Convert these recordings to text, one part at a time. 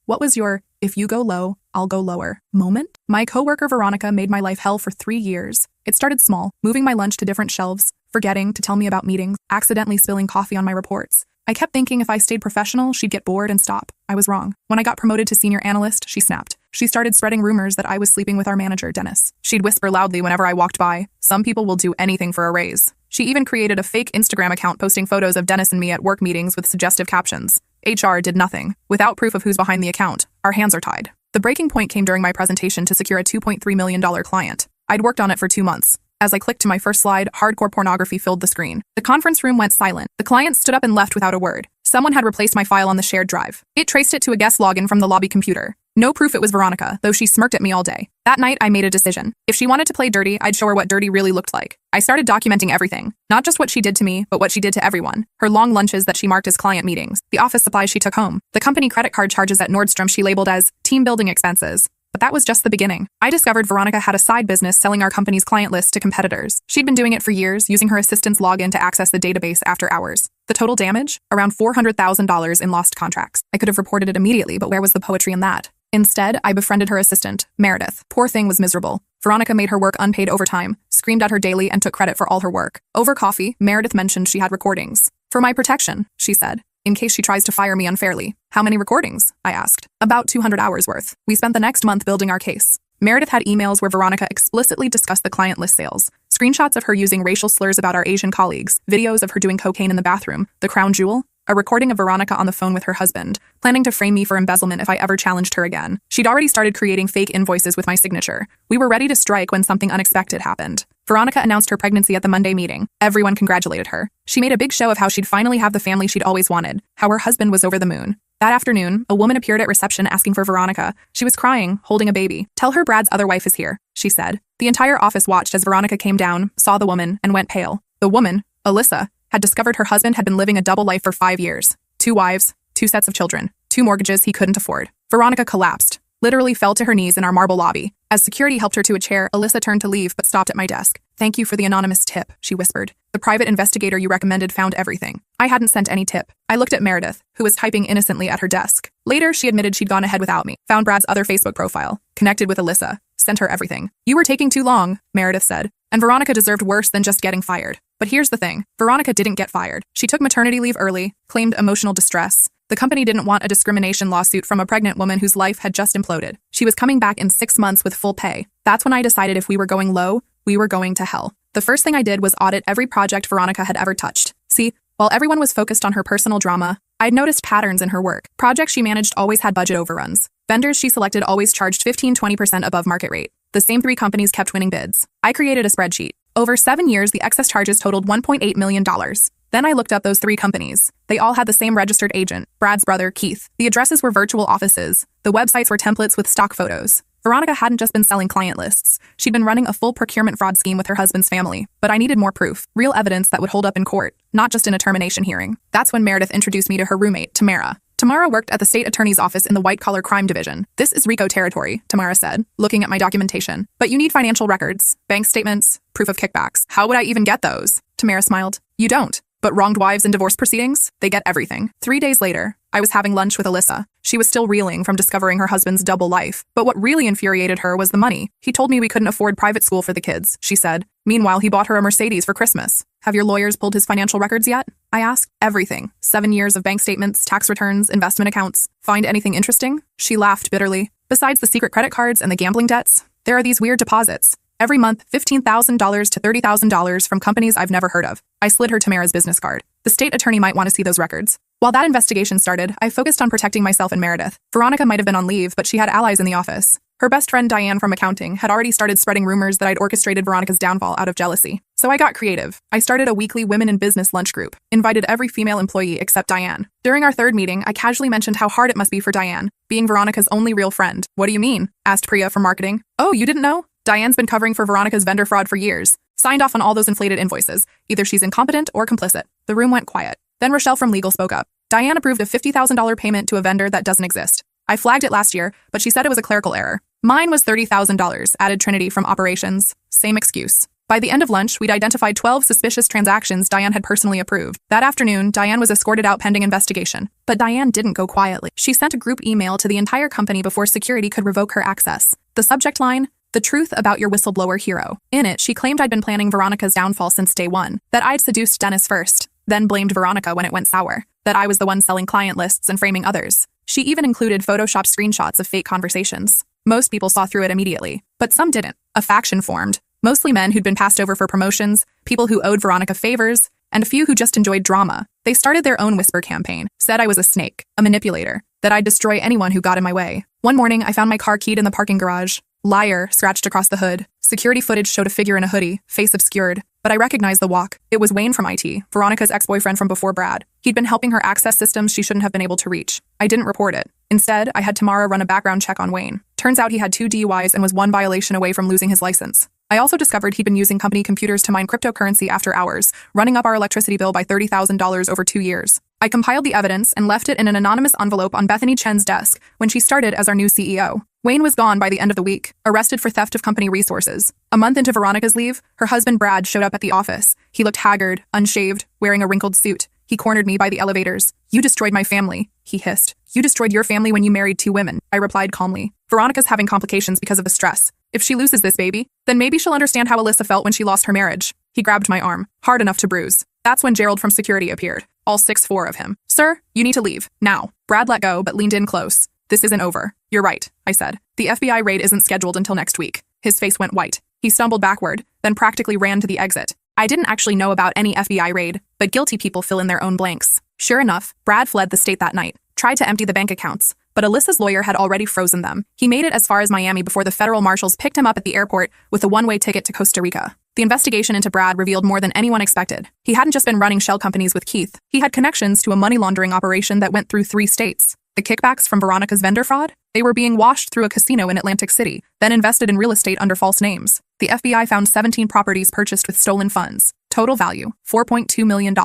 What was your, if you go low, I'll go lower moment? My coworker Veronica made my life hell for 3 years. It started small, moving my lunch to different shelves, forgetting to tell me about meetings, accidentally spilling coffee on my reports. I kept thinking if I stayed professional, she'd get bored and stop. I was wrong. When I got promoted to senior analyst, she snapped. She started spreading rumors that I was sleeping with our manager, Dennis. She'd whisper loudly whenever I walked by, "Some people will do anything for a raise." She even created a fake Instagram account posting photos of Dennis and me at work meetings with suggestive captions. HR did nothing. Without proof of who's behind the account, our hands are tied. The breaking point came during my presentation to secure a $2.3 million client. I'd worked on it for 2 months. As I clicked to my first slide, hardcore pornography filled the screen. The conference room went silent. The client stood up and left without a word. Someone had replaced my file on the shared drive. It traced it to a guest login from the lobby computer. No proof it was Veronica, though she smirked at me all day. That night, I made a decision. If she wanted to play dirty, I'd show her what dirty really looked like. I started documenting everything. Not just what she did to me, but what she did to everyone. Her long lunches that she marked as client meetings. The office supplies she took home. The company credit card charges at Nordstrom she labeled as team building expenses. But that was just the beginning. I discovered Veronica had a side business selling our company's client list to competitors. She'd been doing it for years, using her assistant's login to access the database after hours. The total damage? Around $400,000 in lost contracts. I could have reported it immediately, but where was the poetry in that? Instead, I befriended her assistant, Meredith. Poor thing was miserable. Veronica made her work unpaid overtime, screamed at her daily, and took credit for all her work. Over coffee, Meredith mentioned she had recordings. "For my protection," she said, "in case she tries to fire me unfairly." "How many recordings?" I asked. "About 200 hours worth." We spent the next month building our case. Meredith had emails where Veronica explicitly discussed the client list sales, screenshots of her using racial slurs about our Asian colleagues, videos of her doing cocaine in the bathroom, the crown jewel, a recording of Veronica on the phone with her husband, planning to frame me for embezzlement if I ever challenged her again. She'd already started creating fake invoices with my signature. We were ready to strike when something unexpected happened. Veronica announced her pregnancy at the Monday meeting. Everyone congratulated her. She made a big show of how she'd finally have the family she'd always wanted, how her husband was over the moon. That afternoon, a woman appeared at reception asking for Veronica. She was crying, holding a baby. "Tell her Brad's other wife is here," she said. The entire office watched as Veronica came down, saw the woman, and went pale. The woman, Alyssa, had discovered her husband had been living a double life for 5 years. 2 wives, 2 sets of children, 2 mortgages he couldn't afford. Veronica collapsed, literally fell to her knees in our marble lobby. As security helped her to a chair, Alyssa turned to leave but stopped at my desk. "Thank you for the anonymous tip," she whispered. "The private investigator you recommended found everything." I hadn't sent any tip. I looked at Meredith, who was typing innocently at her desk. Later, she admitted she'd gone ahead without me, found Brad's other Facebook profile, connected with Alyssa, sent her everything. "You were taking too long," Meredith said, and Veronica deserved worse than just getting fired. But here's the thing. Veronica didn't get fired. She took maternity leave early, claimed emotional distress. The company didn't want a discrimination lawsuit from a pregnant woman whose life had just imploded. She was coming back in 6 months with full pay. That's when I decided if we were going low, we were going to hell. The first thing I did was audit every project Veronica had ever touched. See, while everyone was focused on her personal drama, I'd noticed patterns in her work. Projects she managed always had budget overruns. Vendors she selected always charged 15-20% above market rate. The same 3 companies kept winning bids. I created a spreadsheet. Over 7 years, the excess charges totaled $1.8 million. Then I looked up those 3 companies. They all had the same registered agent, Brad's brother, Keith. The addresses were virtual offices. The websites were templates with stock photos. Veronica hadn't just been selling client lists. She'd been running a full procurement fraud scheme with her husband's family. But I needed more proof, real evidence that would hold up in court, not just in a termination hearing. That's when Meredith introduced me to her roommate, Tamara. Tamara worked at the state attorney's office in the white-collar crime division. "This is RICO territory," Tamara said, looking at my documentation. "But you need financial records, bank statements, proof of kickbacks." "How would I even get those?" Tamara smiled. "You don't. But wronged wives in divorce proceedings? They get everything." 3 days later, I was having lunch with Alyssa. She was still reeling from discovering her husband's double life. But what really infuriated her was the money. "He told me we couldn't afford private school for the kids," she said. "Meanwhile, he bought her a Mercedes for Christmas." "Have your lawyers pulled his financial records yet?" I asked. "Everything. 7 years of bank statements, tax returns, investment accounts. Find anything interesting?" She laughed bitterly. "Besides the secret credit cards and the gambling debts, there are these weird deposits. Every month, $15,000 to $30,000 from companies I've never heard of." I slid her Tamara's business card. "The state attorney might want to see those records." While that investigation started, I focused on protecting myself and Meredith. Veronica might have been on leave, but she had allies in the office. Her best friend Diane from accounting had already started spreading rumors that I'd orchestrated Veronica's downfall out of jealousy. So I got creative. I started a weekly women in business lunch group, invited every female employee except Diane. During our 3rd meeting, I casually mentioned how hard it must be for Diane, being Veronica's only real friend. "What do you mean?" asked Priya from marketing. "Oh, you didn't know? Diane's been covering for Veronica's vendor fraud for years. Signed off on all those inflated invoices. Either she's incompetent or complicit." The room went quiet. Then Rochelle from legal spoke up. "Diane approved a $50,000 payment to a vendor that doesn't exist. I flagged it last year, but she said it was a clerical error." "Mine was $30,000, added Trinity from operations. "Same excuse." By the end of lunch, we'd identified 12 suspicious transactions Diane had personally approved. That afternoon, Diane was escorted out pending investigation. But Diane didn't go quietly. She sent a group email to the entire company before security could revoke her access. The subject line: "The truth about your whistleblower hero." In it, she claimed I'd been planning Veronica's downfall since day one, that I'd seduced Dennis first, then blamed Veronica when it went sour, that I was the one selling client lists and framing others. She even included Photoshopped screenshots of fake conversations. Most people saw through it immediately, but some didn't. A faction formed, mostly men who'd been passed over for promotions, people who owed Veronica favors, and a few who just enjoyed drama. They started their own whisper campaign, said I was a snake, a manipulator, that I'd destroy anyone who got in my way. One morning, I found my car keyed in the parking garage. "Liar" scratched across the hood. Security footage showed a figure in a hoodie, face obscured, but I recognized the walk. It was Wayne from IT, Veronica's ex-boyfriend from before Brad. He'd been helping her access systems she shouldn't have been able to reach. I didn't report it. Instead, I had Tamara run a background check on Wayne. Turns out he had 2 DUIs and was 1 violation away from losing his license. I also discovered he'd been using company computers to mine cryptocurrency after hours, running up our electricity bill by $30,000 over 2 years. I compiled the evidence and left it in an anonymous envelope on Bethany Chen's desk when she started as our new CEO. Wayne was gone by the end of the week, arrested for theft of company resources. A month into Veronica's leave, her husband Brad showed up at the office. He looked haggard, unshaved, wearing a wrinkled suit. He cornered me by the elevators. "You destroyed my family," he hissed. "You destroyed your family when you married 2 women," I replied calmly. "Veronica's having complications because of the stress. If she loses this baby, then maybe she'll understand how Alyssa felt when she lost her marriage." He grabbed my arm, hard enough to bruise. That's when Gerald from security appeared, all 6'4" of him. "Sir, you need to leave, now." Brad let go but leaned in close. "This isn't over." "You're right," I said. "The FBI raid isn't scheduled until next week." His face went white. He stumbled backward, then practically ran to the exit. I didn't actually know about any FBI raid, but guilty people fill in their own blanks. Sure enough, Brad fled the state that night, tried to empty the bank accounts, but Alyssa's lawyer had already frozen them. He made it as far as Miami before the federal marshals picked him up at the airport with a one-way ticket to Costa Rica. The investigation into Brad revealed more than anyone expected. He hadn't just been running shell companies with Keith. He had connections to a money laundering operation that went through 3 states. The kickbacks from Veronica's vendor fraud? They were being washed through a casino in Atlantic City, then invested in real estate under false names. The FBI found 17 properties purchased with stolen funds. Total value, $4.2 million.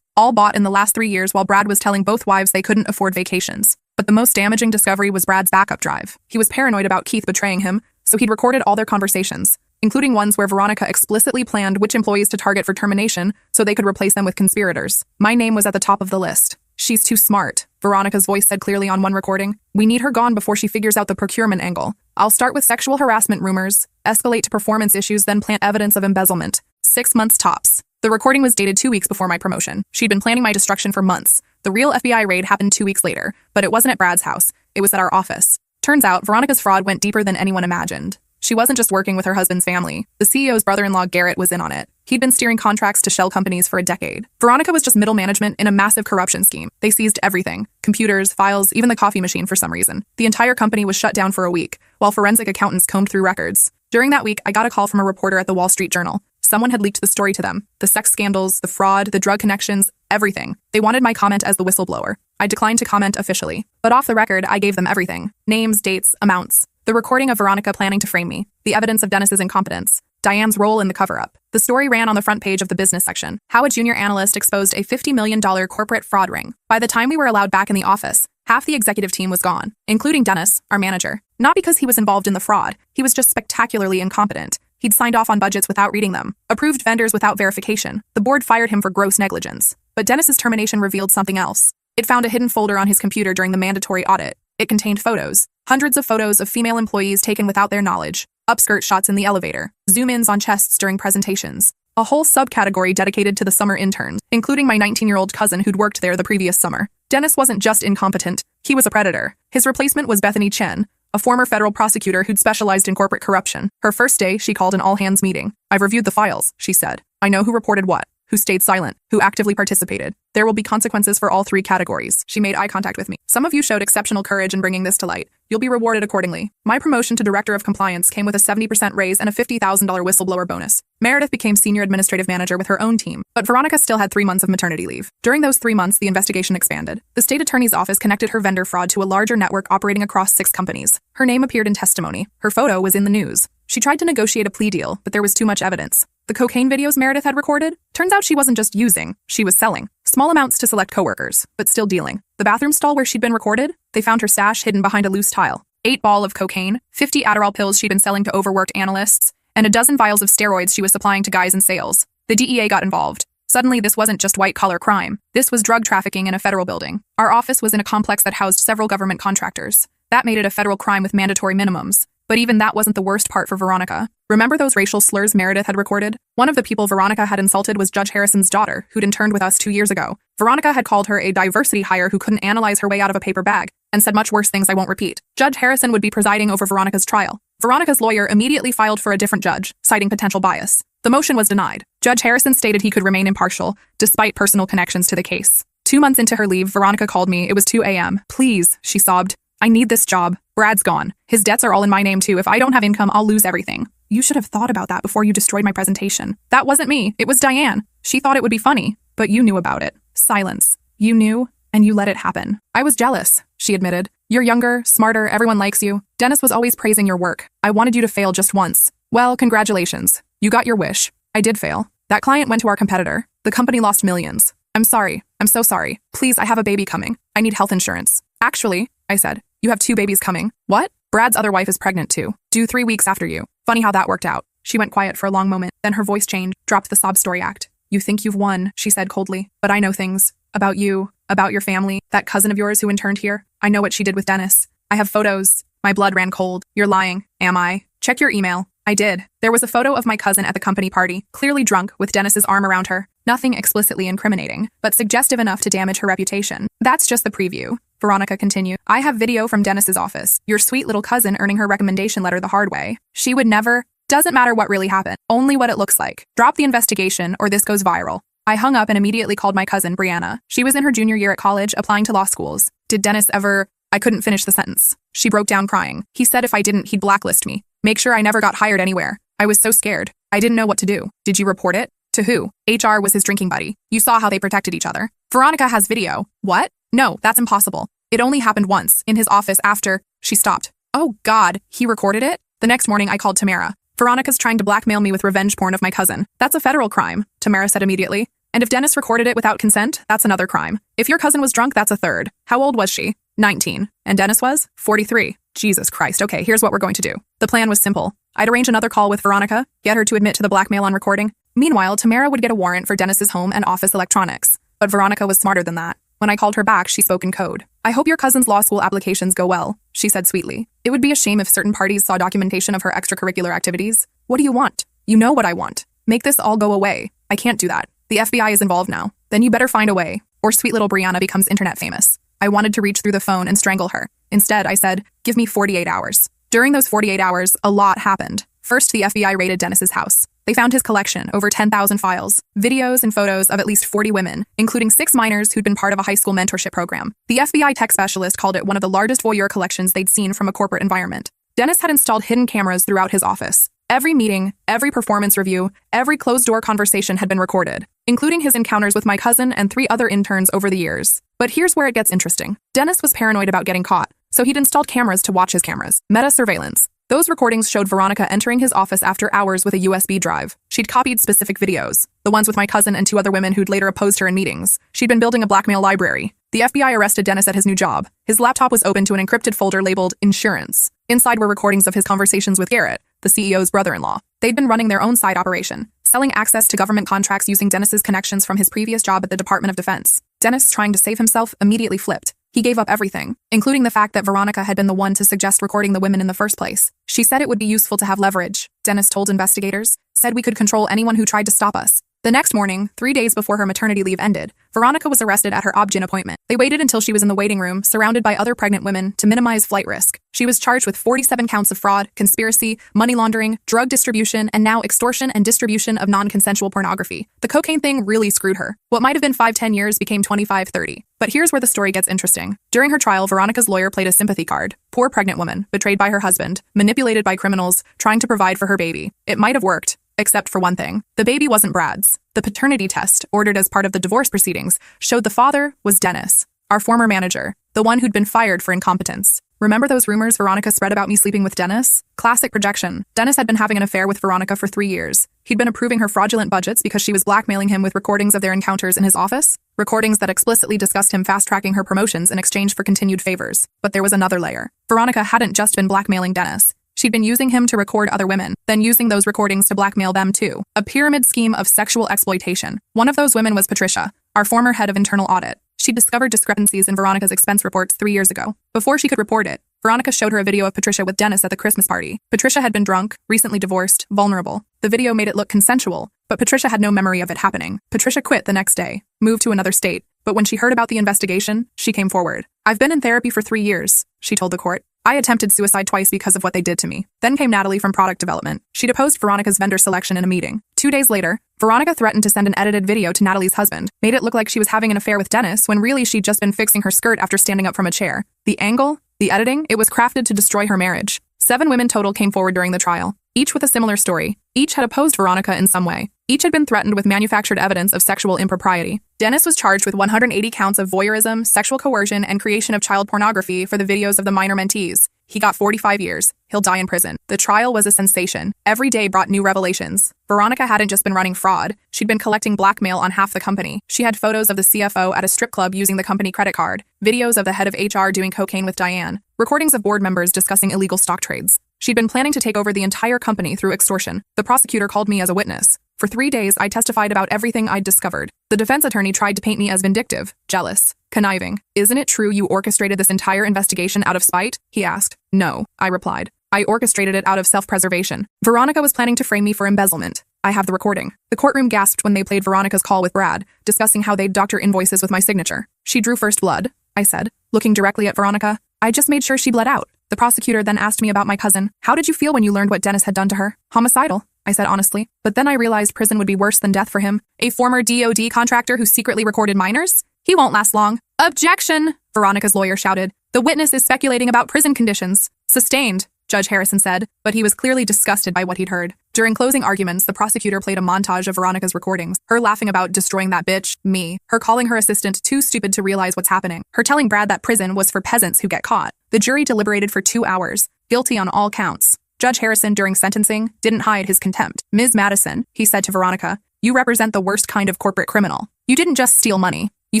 All bought in the last 3 years while Brad was telling both wives they couldn't afford vacations. But the most damaging discovery was Brad's backup drive. He was paranoid about Keith betraying him, so he'd recorded all their conversations, including ones where Veronica explicitly planned which employees to target for termination so they could replace them with conspirators. My name was at the top of the list. "She's too smart," Veronica's voice said clearly on one recording. "We need her gone before she figures out the procurement angle. I'll start with sexual harassment rumors, escalate to performance issues, then plant evidence of embezzlement. 6 months tops." The recording was dated 2 weeks before my promotion. She'd been planning my destruction for months. The real FBI raid happened 2 weeks later, but it wasn't at Brad's house. It was at our office. Turns out, Veronica's fraud went deeper than anyone imagined. She wasn't just working with her husband's family. The CEO's brother-in-law, Garrett, was in on it. He'd been steering contracts to shell companies for a decade. Veronica was just middle management in a massive corruption scheme. They seized everything: computers, files, even the coffee machine for some reason. The entire company was shut down for a week, while forensic accountants combed through records. During that week, I got a call from a reporter at the Wall Street Journal. Someone had leaked the story to them. The sex scandals, the fraud, the drug connections, everything. They wanted my comment as the whistleblower. I declined to comment officially. But off the record, I gave them everything. Names, dates, amounts. The recording of Veronica planning to frame me. The evidence of Dennis's incompetence. Diane's role in the cover-up. The story ran on the front page of the business section. How a junior analyst exposed a $50 million corporate fraud ring. By the time we were allowed back in the office, half the executive team was gone, including Dennis, our manager. Not because he was involved in the fraud. He was just spectacularly incompetent. He'd signed off on budgets without reading them, approved vendors without verification. The board fired him for gross negligence. But Dennis's termination revealed something else. It found a hidden folder on his computer during the mandatory audit. It contained photos. Hundreds of photos of female employees taken without their knowledge. Upskirt shots in the elevator. Zoom-ins on chests during presentations. A whole subcategory dedicated to the summer interns, including my 19-year-old cousin who'd worked there the previous summer. Dennis wasn't just incompetent. He was a predator. His replacement was Bethany Chen, a former federal prosecutor who'd specialized in corporate corruption. Her first day, she called an all-hands meeting. "I've reviewed the files," she said. "I know who reported what, who stayed silent, who actively participated. There will be consequences for all 3 categories." She made eye contact with me. "Some of you showed exceptional courage in bringing this to light. You'll be rewarded accordingly." My promotion to Director of Compliance came with a 70% raise and a $50,000 whistleblower bonus. Meredith became Senior Administrative Manager with her own team, but Veronica still had 3 months of maternity leave. During those 3 months, the investigation expanded. The state attorney's office connected her vendor fraud to a larger network operating across 6 companies. Her name appeared in testimony. Her photo was in the news. She tried to negotiate a plea deal, but there was too much evidence. The cocaine videos Meredith had recorded? Turns out she wasn't just using, she was selling. Small amounts to select coworkers, but still dealing. The bathroom stall where she'd been recorded? They found her stash hidden behind a loose tile. 8 ball of cocaine, 50 Adderall pills she'd been selling to overworked analysts, and a dozen vials of steroids she was supplying to guys in sales. The DEA got involved. Suddenly, this wasn't just white-collar crime. This was drug trafficking in a federal building. Our office was in a complex that housed several government contractors. That made it a federal crime with mandatory minimums. But even that wasn't the worst part for Veronica. Remember those racial slurs Meredith had recorded? One of the people Veronica had insulted was Judge Harrison's daughter, who'd interned with us 2 years ago. Veronica had called her a diversity hire who couldn't analyze her way out of a paper bag, and said much worse things I won't repeat. Judge Harrison would be presiding over Veronica's trial. Veronica's lawyer immediately filed for a different judge, citing potential bias. The motion was denied. Judge Harrison stated he could remain impartial, despite personal connections to the case. 2 months into her leave, Veronica called me. It was 2 a.m. "Please," she sobbed. "I need this job. Brad's gone. His debts are all in my name too. If I don't have income, I'll lose everything." "You should have thought about that before you destroyed my presentation." "That wasn't me. It was Diane. She thought it would be funny. But you knew about it." Silence. "You knew, and you let it happen." "I was jealous," she admitted. "You're younger, smarter, everyone likes you. Dennis was always praising your work. I wanted you to fail just once." "Well, congratulations. You got your wish." "I did fail. That client went to our competitor. The company lost millions." "I'm sorry. I'm so sorry. Please, I have a baby coming. I need health insurance." "Actually," I said, "you have 2 babies coming." "What?" "Brad's other wife is pregnant too. Due 3 weeks after you." "Funny how that worked out." She went quiet for a long moment, then her voice changed, dropped the sob story act. "You think you've won," she said coldly. "But I know things. About you. About your family. That cousin of yours who interned here. I know what she did with Dennis. I have photos." My blood ran cold. "You're lying." "Am I?" "Check your email." I did. There was a photo of my cousin at the company party, clearly drunk, with Dennis's arm around her. Nothing explicitly incriminating, but suggestive enough to damage her reputation. "That's just the preview," Veronica continued. "I have video from Dennis's office. Your sweet little cousin earning her recommendation letter the hard way. She would never. Doesn't matter what really happened, only what it looks like. Drop the investigation or this goes viral." I hung up and immediately called my cousin, Brianna. She was in her junior year at college, applying to law schools. "Did Dennis ever—" I couldn't finish the sentence. She broke down crying. "He said if I didn't, he'd blacklist me. Make sure I never got hired anywhere." I was so scared. I didn't know what to do. "Did you report it?" "To who?" "HR was his drinking buddy. You saw how they protected each other." "Veronica has video." "What?" "No, that's impossible. It only happened once, in his office after—" She stopped. "Oh God, he recorded it?" The next morning I called Tamara. "Veronica's trying to blackmail me with revenge porn of my cousin." "That's a federal crime," Tamara said immediately. "And if Dennis recorded it without consent, that's another crime. If your cousin was drunk, that's a third." "How old was she?" 19. "And Dennis was?" 43. Jesus Christ. Okay, here's what we're going to do. The plan was simple. I'd arrange another call with Veronica, get her to admit to the blackmail on recording. Meanwhile, Tamara would get a warrant for Dennis's home and office electronics. But Veronica was smarter than that. When I called her back, she spoke in code. "I hope your cousin's law school applications go well," she said sweetly. "It would be a shame if certain parties saw documentation of her extracurricular activities. What do you want?" "You know what I want. Make this all go away." "I can't do that. The FBI is involved now." "Then you better find a way, or sweet little Brianna becomes internet famous." I wanted to reach through the phone and strangle her. Instead, I said, "Give me 48 hours. During those 48 hours, a lot happened. First, the FBI raided Dennis's house. They found his collection, over 10,000 files, videos and photos of at least 40 women, including 6 minors who'd been part of a high school mentorship program. The FBI tech specialist called it one of the largest voyeur collections they'd seen from a corporate environment. Dennis had installed hidden cameras throughout his office. Every meeting, every performance review, every closed-door conversation had been recorded, including his encounters with my cousin and 3 other interns over the years. But here's where it gets interesting. Dennis was paranoid about getting caught, so he'd installed cameras to watch his cameras. Meta surveillance. Those recordings showed Veronica entering his office after hours with a USB drive. She'd copied specific videos, the ones with my cousin and 2 other women who'd later opposed her in meetings. She'd been building a blackmail library. The FBI arrested Dennis at his new job. His laptop was open to an encrypted folder labeled Insurance. Inside were recordings of his conversations with Garrett, the CEO's brother-in-law. They'd been running their own side operation, selling access to government contracts using Dennis's connections from his previous job at the Department of Defense. Dennis, trying to save himself, immediately flipped. He gave up everything, including the fact that Veronica had been the one to suggest recording the women in the first place. She said it would be useful to have leverage, Dennis told investigators, said we could control anyone who tried to stop us. The next morning, 3 days before her maternity leave ended, Veronica was arrested at her OB-GYN appointment. They waited until she was in the waiting room, surrounded by other pregnant women, to minimize flight risk. She was charged with 47 counts of fraud, conspiracy, money laundering, drug distribution, and now extortion and distribution of non-consensual pornography. The cocaine thing really screwed her. What might have been 5-10 years became 25-30. But here's where the story gets interesting. During her trial, Veronica's lawyer played a sympathy card. Poor pregnant woman, betrayed by her husband, manipulated by criminals, trying to provide for her baby. It might have worked. Except for one thing. The baby wasn't Brad's. The paternity test, ordered as part of the divorce proceedings, showed the father was Dennis, our former manager, the one who'd been fired for incompetence. Remember those rumors Veronica spread about me sleeping with Dennis? Classic projection. Dennis had been having an affair with Veronica for 3 years. He'd been approving her fraudulent budgets because she was blackmailing him with recordings of their encounters in his office. Recordings that explicitly discussed him fast-tracking her promotions in exchange for continued favors. But there was another layer. Veronica hadn't just been blackmailing Dennis. She'd been using him to record other women, then using those recordings to blackmail them too. A pyramid scheme of sexual exploitation. One of those women was Patricia, our former head of internal audit. She'd discovered discrepancies in Veronica's expense reports 3 years ago. Before she could report it, Veronica showed her a video of Patricia with Dennis at the Christmas party. Patricia had been drunk, recently divorced, vulnerable. The video made it look consensual, but Patricia had no memory of it happening. Patricia quit the next day, moved to another state, but when she heard about the investigation, she came forward. "I've been in therapy for 3 years," she told the court. "I attempted suicide twice because of what they did to me." Then came Natalie from product development. She deposed Veronica's vendor selection in a meeting. 2 days later, Veronica threatened to send an edited video to Natalie's husband, made it look like she was having an affair with Dennis when really she'd just been fixing her skirt after standing up from a chair. The angle, the editing, it was crafted to destroy her marriage. 7 women total came forward during the trial, each with a similar story. Each had opposed Veronica in some way. Each had been threatened with manufactured evidence of sexual impropriety. Dennis was charged with 180 counts of voyeurism, sexual coercion, and creation of child pornography for the videos of the minor mentees. He got 45 years. He'll die in prison. The trial was a sensation. Every day brought new revelations. Veronica hadn't just been running fraud. She'd been collecting blackmail on half the company. She had photos of the CFO at a strip club using the company credit card, videos of the head of HR doing cocaine with Diane, recordings of board members discussing illegal stock trades. She'd been planning to take over the entire company through extortion. The prosecutor called me as a witness. For 3 days, I testified about everything I'd discovered. The defense attorney tried to paint me as vindictive, jealous, conniving. "Isn't it true you orchestrated this entire investigation out of spite?" he asked. "No," I replied. "I orchestrated it out of self-preservation." Veronica was planning to frame me for embezzlement. I have the recording. The courtroom gasped when they played Veronica's call with Brad, discussing how they'd doctor invoices with my signature. "She drew first blood," I said, looking directly at Veronica. "I just made sure she bled out." The prosecutor then asked me about my cousin. "How did you feel when you learned what Dennis had done to her?" "Homicidal," I said honestly. But then I realized prison would be worse than death for him. A former DOD contractor who secretly recorded minors? He won't last long. "Objection!" Veronica's lawyer shouted. "The witness is speculating about prison conditions." "Sustained," Judge Harrison said, but he was clearly disgusted by what he'd heard. During closing arguments, the prosecutor played a montage of Veronica's recordings, her laughing about destroying that bitch, me, her calling her assistant too stupid to realize what's happening, her telling Brad that prison was for peasants who get caught. The jury deliberated for 2 hours, guilty on all counts. Judge Harrison, during sentencing, didn't hide his contempt. "Ms. Madison," he said to Veronica, "you represent the worst kind of corporate criminal. You didn't just steal money. You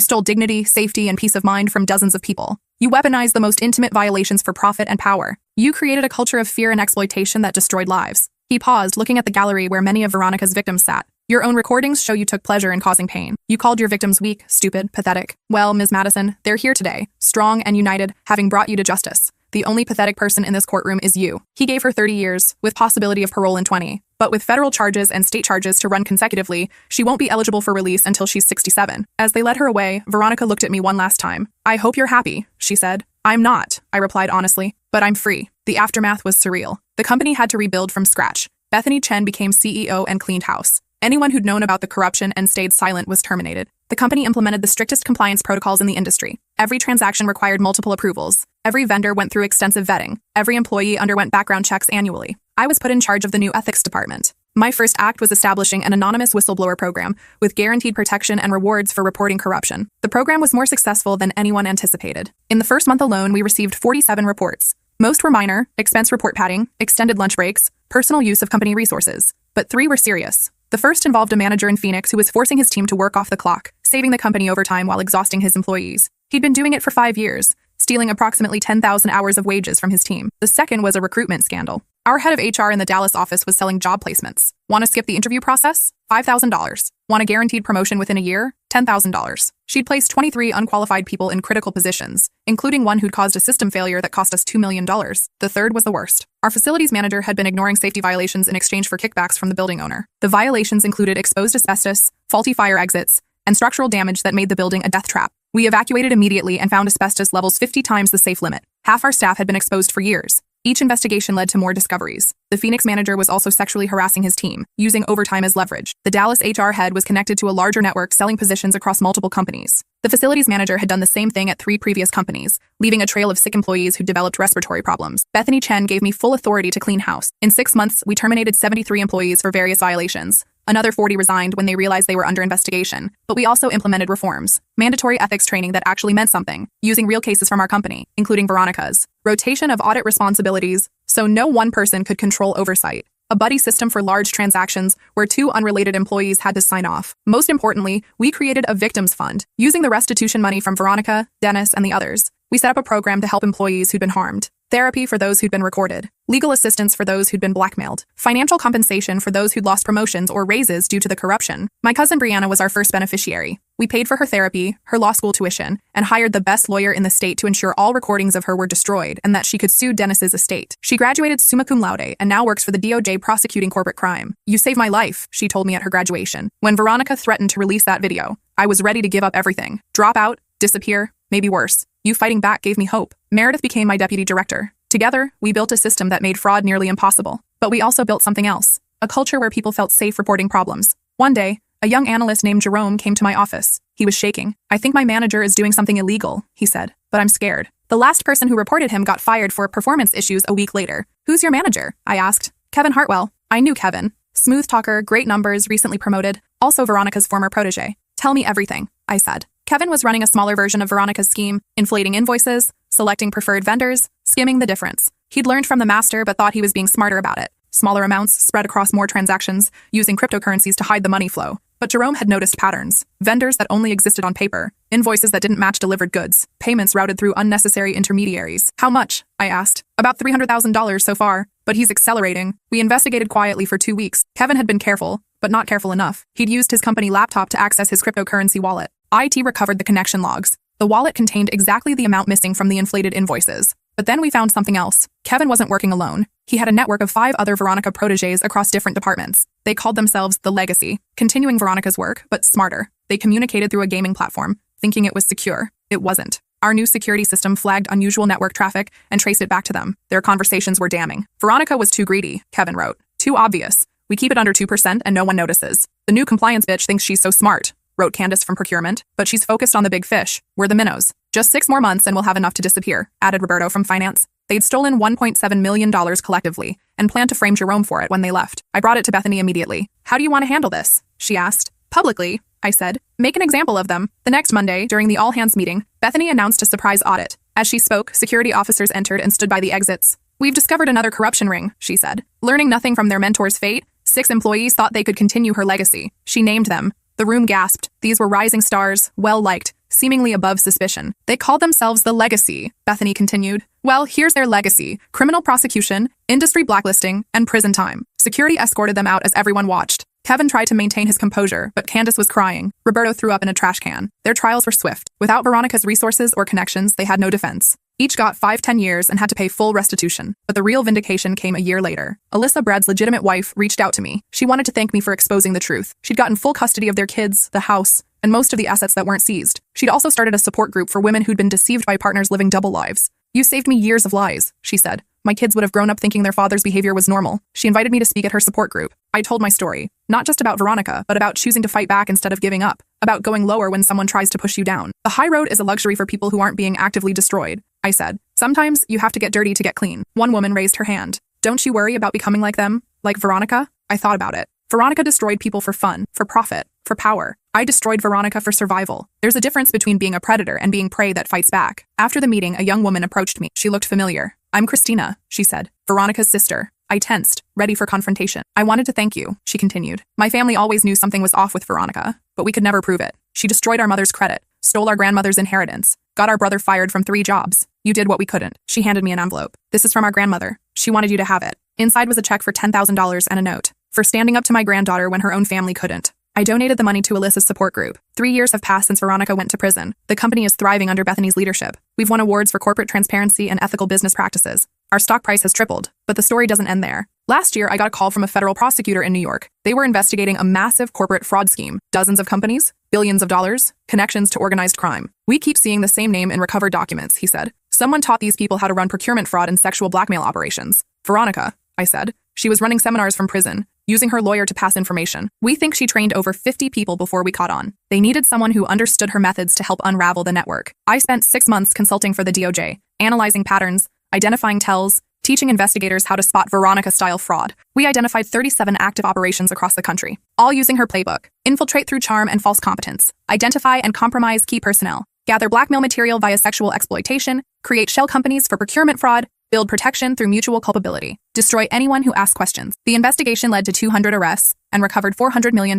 stole dignity, safety, and peace of mind from dozens of people. You weaponized the most intimate violations for profit and power. You created a culture of fear and exploitation that destroyed lives." He paused, looking at the gallery where many of Veronica's victims sat. "Your own recordings show you took pleasure in causing pain. You called your victims weak, stupid, pathetic. Well, Ms. Madison, they're here today, strong and united, having brought you to justice. The only pathetic person in this courtroom is you." He gave her 30 years, with possibility of parole in 20. But with federal charges and state charges to run consecutively, she won't be eligible for release until she's 67. As they led her away, Veronica looked at me one last time. "I hope you're happy," she said. "I'm not," I replied honestly, "but I'm free." The aftermath was surreal. The company had to rebuild from scratch. Bethany Chen became CEO and cleaned house. Anyone who'd known about the corruption and stayed silent was terminated. The company implemented the strictest compliance protocols in the industry. Every transaction required multiple approvals. Every vendor went through extensive vetting. Every employee underwent background checks annually. I was put in charge of the new ethics department. My first act was establishing an anonymous whistleblower program with guaranteed protection and rewards for reporting corruption. The program was more successful than anyone anticipated. In the first month alone, we received 47 reports. Most were minor, expense report padding, extended lunch breaks, personal use of company resources. But 3 were serious. The first involved a manager in Phoenix who was forcing his team to work off the clock, saving the company overtime while exhausting his employees. He'd been doing it for 5 years, stealing approximately 10,000 hours of wages from his team. The second was a recruitment scandal. Our head of HR in the Dallas office was selling job placements. Want to skip the interview process? $5,000. Want a guaranteed promotion within a year? $10,000. She'd placed 23 unqualified people in critical positions, including one who'd caused a system failure that cost us $2 million. The third was the worst. Our facilities manager had been ignoring safety violations in exchange for kickbacks from the building owner. The violations included exposed asbestos, faulty fire exits, and structural damage that made the building a death trap. We evacuated immediately and found asbestos levels 50 times the safe limit. Half our staff had been exposed for years. Each investigation led to more discoveries. The Phoenix manager was also sexually harassing his team, using overtime as leverage. The Dallas HR head was connected to a larger network selling positions across multiple companies. The facilities manager had done the same thing at 3 previous companies, leaving a trail of sick employees who developed respiratory problems. Bethany Chen gave me full authority to clean house. In 6 months, we terminated 73 employees for various violations. Another 40 resigned when they realized they were under investigation, but we also implemented reforms. Mandatory ethics training that actually meant something, using real cases from our company, including Veronica's. Rotation of audit responsibilities, so no one person could control oversight. A buddy system for large transactions where 2 unrelated employees had to sign off. Most importantly, we created a victims fund, using the restitution money from Veronica, Dennis, and the others. We set up a program to help employees who'd been harmed. Therapy for those who'd been recorded. legal assistance for those who'd been blackmailed, financial compensation for those who'd lost promotions or raises due to the corruption. My cousin Brianna was our first beneficiary. We paid for her therapy, her law school tuition, and hired the best lawyer in the state to ensure all recordings of her were destroyed and that she could sue Dennis's estate. She graduated summa cum laude and now works for the DOJ prosecuting corporate crime. You saved my life, she told me at her graduation. When Veronica threatened to release that video, I was ready to give up everything. Drop out, disappear, maybe worse. You fighting back gave me hope. Meredith became my deputy director. Together, we built a system that made fraud nearly impossible. But we also built something else, a culture where people felt safe reporting problems. One day, a young analyst named Jerome came to my office. He was shaking. I think my manager is doing something illegal, he said, but I'm scared. The last person who reported him got fired for performance issues a week later. Who's your manager? I asked. Kevin Hartwell. I knew Kevin. Smooth talker, great numbers, recently promoted, also Veronica's former protege. Tell me everything, I said. Kevin was running a smaller version of Veronica's scheme, inflating invoices, selecting preferred vendors, skimming the difference. He'd learned from the master but thought he was being smarter about it. Smaller amounts spread across more transactions, using cryptocurrencies to hide the money flow. But Jerome had noticed patterns. Vendors that only existed on paper, invoices that didn't match delivered goods, payments routed through unnecessary intermediaries. How much? I asked. About $300,000 so far, but he's accelerating. We investigated quietly for 2 weeks. Kevin had been careful, but not careful enough. He'd used his company laptop to access his cryptocurrency wallet. IT recovered the connection logs. The wallet contained exactly the amount missing from the inflated invoices. But then we found something else. Kevin wasn't working alone. He had a network of 5 other Veronica proteges across different departments. They called themselves the Legacy, continuing Veronica's work, but smarter. They communicated through a gaming platform, thinking it was secure. It wasn't. Our new security system flagged unusual network traffic and traced it back to them. Their conversations were damning. Veronica was too greedy, Kevin wrote. Too obvious. We keep it under 2% and no one notices. The new compliance bitch thinks she's so smart, wrote Candace from procurement, but she's focused on the big fish. We're the minnows. Just 6 more months and we'll have enough to disappear, added Roberto from finance. They'd stolen $1.7 million collectively and planned to frame Jerome for it when they left. I brought it to Bethany immediately. How do you want to handle this? She asked. Publicly, I said. Make an example of them. The next Monday, during the all-hands meeting, Bethany announced a surprise audit. As she spoke, security officers entered and stood by the exits. We've discovered another corruption ring, she said. Learning nothing from their mentor's fate, 6 employees thought they could continue her legacy. She named them. The room gasped. These were rising stars, well-liked, seemingly above suspicion. They called themselves the Legacy, Bethany continued. Well, here's their legacy: criminal prosecution, industry blacklisting, and prison time. Security escorted them out as everyone watched. Kevin tried to maintain his composure, but Candace was crying. Roberto threw up in a trash can. Their trials were swift. Without Veronica's resources or connections, they had no defense. Each got 5-10 years and had to pay full restitution. But the real vindication came a year later. Alyssa Brad's legitimate wife reached out to me. She wanted to thank me for exposing the truth. She'd gotten full custody of their kids, the house, and most of the assets that weren't seized. She'd also started a support group for women who'd been deceived by partners living double lives. You saved me years of lies, she said. My kids would have grown up thinking their father's behavior was normal. She invited me to speak at her support group. I told my story, not just about Veronica, but about choosing to fight back instead of giving up, about going lower when someone tries to push you down. The high road is a luxury for people who aren't being actively destroyed, I said. Sometimes you have to get dirty to get clean. One woman raised her hand. Don't you worry about becoming like them? Like Veronica? I thought about it. Veronica destroyed people for fun, for profit, for power. I destroyed Veronica for survival. There's a difference between being a predator and being prey that fights back. After the meeting, a young woman approached me. She looked familiar. I'm Christina, she said. Veronica's sister. I tensed, ready for confrontation. I wanted to thank you, she continued. My family always knew something was off with Veronica, but we could never prove it. She destroyed our mother's credit, stole our grandmother's inheritance, got our brother fired from 3 jobs. You did what we couldn't. She handed me an envelope. This is from our grandmother. She wanted you to have it. Inside was a check for $10,000 and a note for standing up to my granddaughter when her own family couldn't. I donated the money to Alyssa's support group. 3 years have passed since Veronica went to prison. The company is thriving under Bethany's leadership. We've won awards for corporate transparency and ethical business practices. Our stock price has tripled, but the story doesn't end there. Last year, I got a call from a federal prosecutor in New York. They were investigating a massive corporate fraud scheme. Dozens of companies, billions of dollars, connections to organized crime. We keep seeing the same name in recovered documents, he said. Someone taught these people how to run procurement fraud and sexual blackmail operations. Veronica, I said. She was running seminars from prison, using her lawyer to pass information. We think she trained over 50 people before we caught on. They needed someone who understood her methods to help unravel the network. I spent 6 months consulting for the DOJ, analyzing patterns, identifying tells, teaching investigators how to spot Veronica-style fraud. We identified 37 active operations across the country, all using her playbook. Infiltrate through charm and false competence. Identify and compromise key personnel. Gather blackmail material via sexual exploitation. Create shell companies for procurement fraud. Build protection through mutual culpability. Destroy anyone who asks questions. The investigation led to 200 arrests and recovered $400 million.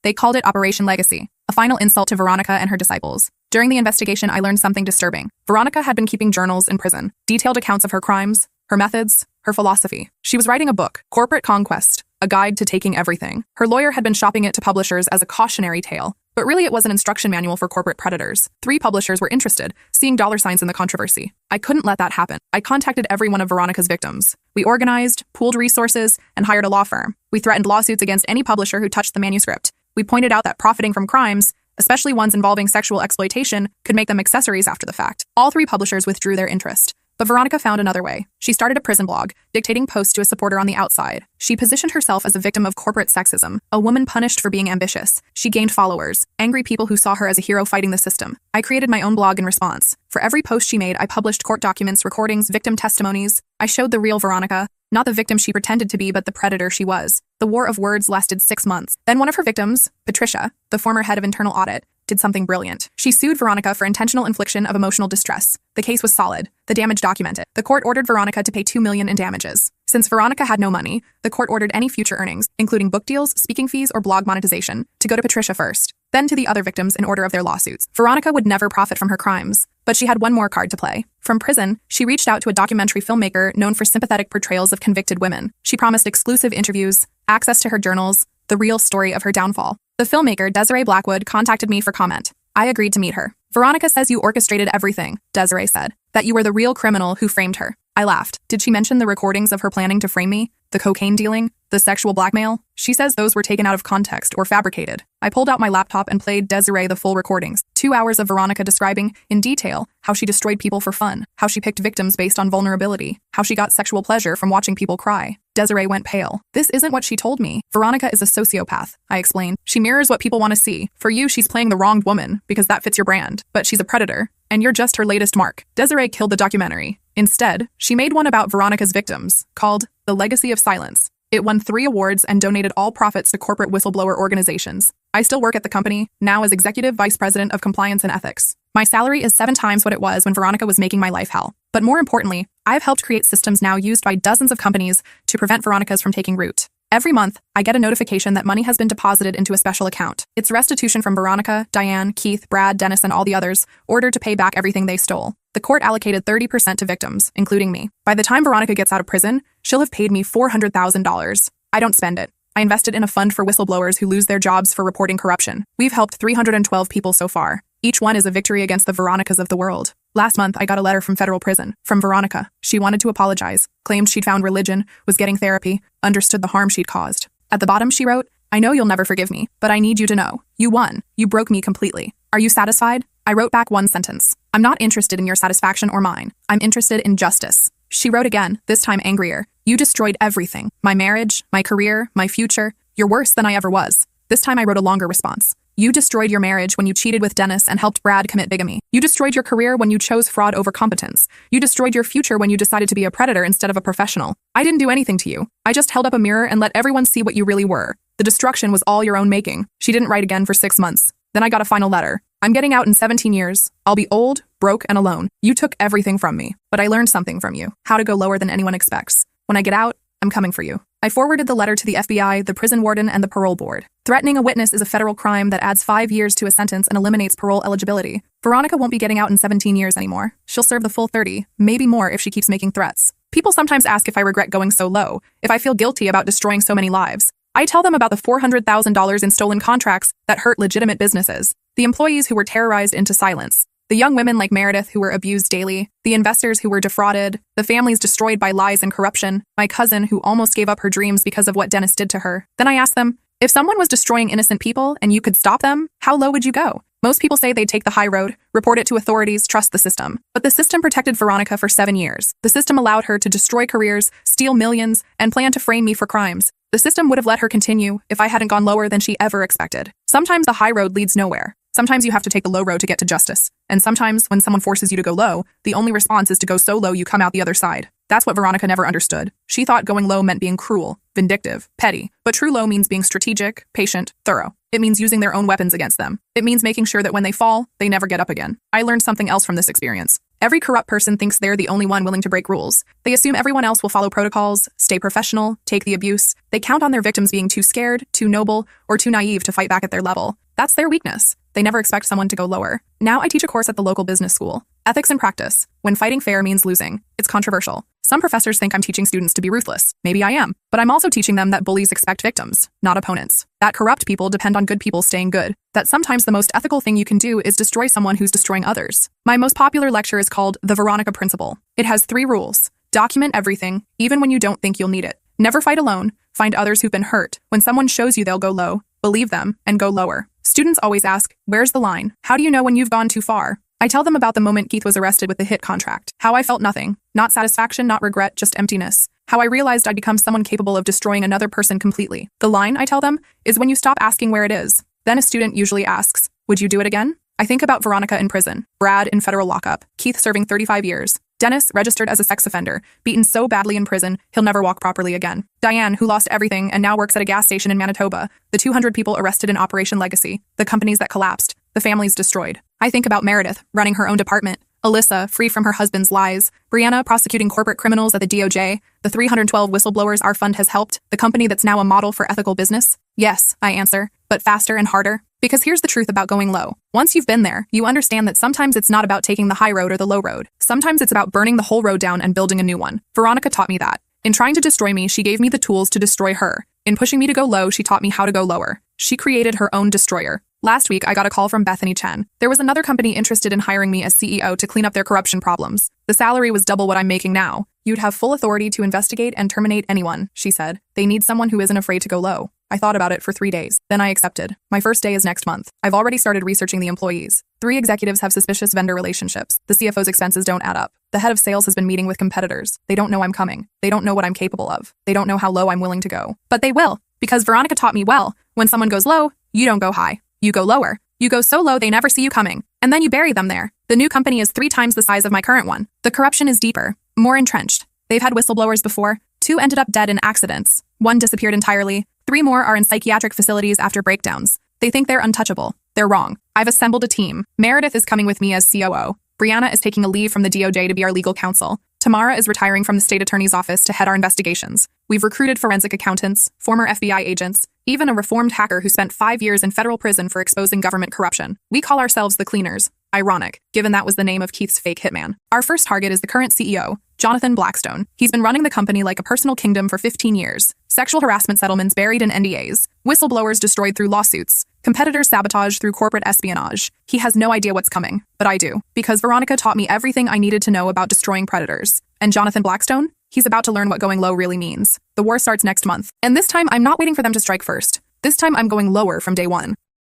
They called it Operation Legacy, a final insult to Veronica and her disciples. During the investigation, I learned something disturbing. Veronica had been keeping journals in prison, detailed accounts of her crimes, her methods, her philosophy. She was writing a book, Corporate Conquest, a guide to taking everything. Her lawyer had been shopping it to publishers as a cautionary tale, but really it was an instruction manual for corporate predators. 3 publishers were interested, seeing dollar signs in the controversy. I couldn't let that happen. I contacted every one of Veronica's victims. We organized, pooled resources, and hired a law firm. We threatened lawsuits against any publisher who touched the manuscript. We pointed out that profiting from crimes, especially ones involving sexual exploitation, could make them accessories after the fact. All 3 publishers withdrew their interest. But Veronica found another way. She started a prison blog, dictating posts to a supporter on the outside. She positioned herself as a victim of corporate sexism, a woman punished for being ambitious. She gained followers, angry people who saw her as a hero fighting the system. I created my own blog in response. For every post she made, I published court documents, recordings, victim testimonies. I showed the real Veronica, not the victim she pretended to be, but the predator she was. The war of words lasted 6 months. Then one of her victims, Patricia, the former head of internal audit, did something brilliant. She sued Veronica for intentional infliction of emotional distress. The case was solid, the damage documented. The court ordered Veronica to pay $2 million in damages. Since Veronica had no money, the court ordered any future earnings, including book deals, speaking fees, or blog monetization, to go to Patricia first, then to the other victims in order of their lawsuits. Veronica would never profit from her crimes, but she had one more card to play. From prison, she reached out to a documentary filmmaker known for sympathetic portrayals of convicted women. She promised exclusive interviews, access to her journals, the real story of her downfall. The filmmaker, Desiree Blackwood, contacted me for comment. I agreed to meet her. Veronica says you orchestrated everything, Desiree said, that you were the real criminal who framed her. I laughed. Did she mention the recordings of her planning to frame me? The cocaine dealing? The sexual blackmail? She says those were taken out of context or fabricated. I pulled out my laptop and played Desiree the full recordings. 2 hours of Veronica describing, in detail, how she destroyed people for fun, how she picked victims based on vulnerability, how she got sexual pleasure from watching people cry. Desiree went pale. This isn't what she told me. Veronica is a sociopath, I explained. She mirrors what people want to see. For you, she's playing the wronged woman, because that fits your brand. But she's a predator, and you're just her latest mark. Desiree killed the documentary. Instead, she made one about Veronica's victims, called The Legacy of Silence. It won 3 awards and donated all profits to corporate whistleblower organizations. I still work at the company, now as Executive Vice President of Compliance and Ethics. My salary is 7 times what it was when Veronica was making my life hell. But more importantly, I've helped create systems now used by dozens of companies to prevent Veronica's from taking root. Every month, I get a notification that money has been deposited into a special account. It's restitution from Veronica, Diane, Keith, Brad, Dennis, and all the others, ordered to pay back everything they stole. The court allocated 30% to victims, including me. By the time Veronica gets out of prison, she'll have paid me $400,000. I don't spend it. I invested in a fund for whistleblowers who lose their jobs for reporting corruption. We've helped 312 people so far. Each one is a victory against the Veronicas of the world. Last month, I got a letter from federal prison, from Veronica. She wanted to apologize, claimed she'd found religion, was getting therapy, understood the harm she'd caused. At the bottom, she wrote, I know you'll never forgive me, but I need you to know. You won. You broke me completely. Are you satisfied? I wrote back one sentence. I'm not interested in your satisfaction or mine. I'm interested in justice. She wrote again, this time angrier. You destroyed everything. My marriage, my career, my future. You're worse than I ever was. This time I wrote a longer response. You destroyed your marriage when you cheated with Dennis and helped Brad commit bigamy. You destroyed your career when you chose fraud over competence. You destroyed your future when you decided to be a predator instead of a professional. I didn't do anything to you. I just held up a mirror and let everyone see what you really were. The destruction was all your own making. She didn't write again for 6 months. Then I got a final letter. I'm getting out in 17 years. I'll be old, broke, and alone. You took everything from me. But I learned something from you. How to go lower than anyone expects. When I get out, I'm coming for you. I forwarded the letter to the FBI, the prison warden, and the parole board. Threatening a witness is a federal crime that adds 5 years to a sentence and eliminates parole eligibility. Veronica won't be getting out in 17 years anymore. She'll serve the full 30, maybe more if she keeps making threats. People sometimes ask if I regret going so low, if I feel guilty about destroying so many lives. I tell them about the $400,000 in stolen contracts that hurt legitimate businesses, the employees who were terrorized into silence, the young women like Meredith who were abused daily, the investors who were defrauded, the families destroyed by lies and corruption, my cousin who almost gave up her dreams because of what Dennis did to her. Then I asked them, if someone was destroying innocent people and you could stop them, how low would you go? Most people say they'd take the high road, report it to authorities, trust the system. But the system protected Veronica for 7 years. The system allowed her to destroy careers, steal millions, and plan to frame me for crimes. The system would have let her continue if I hadn't gone lower than she ever expected. Sometimes the high road leads nowhere. Sometimes you have to take the low road to get to justice. And sometimes, when someone forces you to go low, the only response is to go so low you come out the other side. That's what Veronica never understood. She thought going low meant being cruel, vindictive, petty. But true low means being strategic, patient, thorough. It means using their own weapons against them. It means making sure that when they fall, they never get up again. I learned something else from this experience. Every corrupt person thinks they're the only one willing to break rules. They assume everyone else will follow protocols, stay professional, take the abuse. They count on their victims being too scared, too noble, or too naive to fight back at their level. That's their weakness. They never expect someone to go lower. Now I teach a course at the local business school. Ethics in practice. When fighting fair means losing. It's controversial. Some professors think I'm teaching students to be ruthless. Maybe I am. But I'm also teaching them that bullies expect victims, not opponents. That corrupt people depend on good people staying good. That sometimes the most ethical thing you can do is destroy someone who's destroying others. My most popular lecture is called The Veronica Principle. It has 3 rules. Document everything, even when you don't think you'll need it. Never fight alone. Find others who've been hurt. When someone shows you they'll go low, believe them and go lower. Students always ask, where's the line? How do you know when you've gone too far? I tell them about the moment Keith was arrested with the hit contract. How I felt nothing. Not satisfaction, not regret, just emptiness. How I realized I'd become someone capable of destroying another person completely. The line, I tell them, is when you stop asking where it is. Then a student usually asks, would you do it again? I think about Veronica in prison, Brad in federal lockup, Keith serving 35 years. Dennis, registered as a sex offender, beaten so badly in prison, he'll never walk properly again. Diane, who lost everything and now works at a gas station in Manitoba. The 200 people arrested in Operation Legacy. The companies that collapsed. The families destroyed. I think about Meredith, running her own department. Alyssa, free from her husband's lies. Brianna, prosecuting corporate criminals at the DOJ. The 312 whistleblowers our fund has helped. The company that's now a model for ethical business. Yes, I answer, but faster and harder. Because here's the truth about going low. Once you've been there, you understand that sometimes it's not about taking the high road or the low road. Sometimes it's about burning the whole road down and building a new one. Veronica taught me that. In trying to destroy me, she gave me the tools to destroy her. In pushing me to go low, she taught me how to go lower. She created her own destroyer. Last week, I got a call from Bethany Chen. There was another company interested in hiring me as CEO to clean up their corruption problems. The salary was double what I'm making now. You'd have full authority to investigate and terminate anyone, she said. They need someone who isn't afraid to go low. I thought about it for 3 days. Then I accepted. My first day is next month. I've already started researching the employees. 3 executives have suspicious vendor relationships. The CFO's expenses don't add up. The head of sales has been meeting with competitors. They don't know I'm coming. They don't know what I'm capable of. They don't know how low I'm willing to go. But they will, because Veronica taught me well. When someone goes low, you don't go high. You go lower. You go so low they never see you coming. And then you bury them there. The new company is 3 times the size of my current one. The corruption is deeper, more entrenched. They've had whistleblowers before. 2 ended up dead in accidents. 1 disappeared entirely. 3 more are in psychiatric facilities after breakdowns. They think they're untouchable. They're wrong. I've assembled a team. Meredith is coming with me as COO. Brianna is taking a leave from the DOJ to be our legal counsel. Tamara is retiring from the state attorney's office to head our investigations. We've recruited forensic accountants, former FBI agents, even a reformed hacker who spent 5 years in federal prison for exposing government corruption. We call ourselves the Cleaners. Ironic, given that was the name of Keith's fake hitman. Our first target is the current CEO, Jonathan Blackstone. He's been running the company like a personal kingdom for 15 years. Sexual harassment settlements buried in NDAs. Whistleblowers destroyed through lawsuits. Competitors sabotaged through corporate espionage. He has no idea what's coming, but I do. Because Veronica taught me everything I needed to know about destroying predators. And Jonathan Blackstone? He's about to learn what going low really means. The war starts next month. And this time, I'm not waiting for them to strike first. This time, I'm going lower from day 1.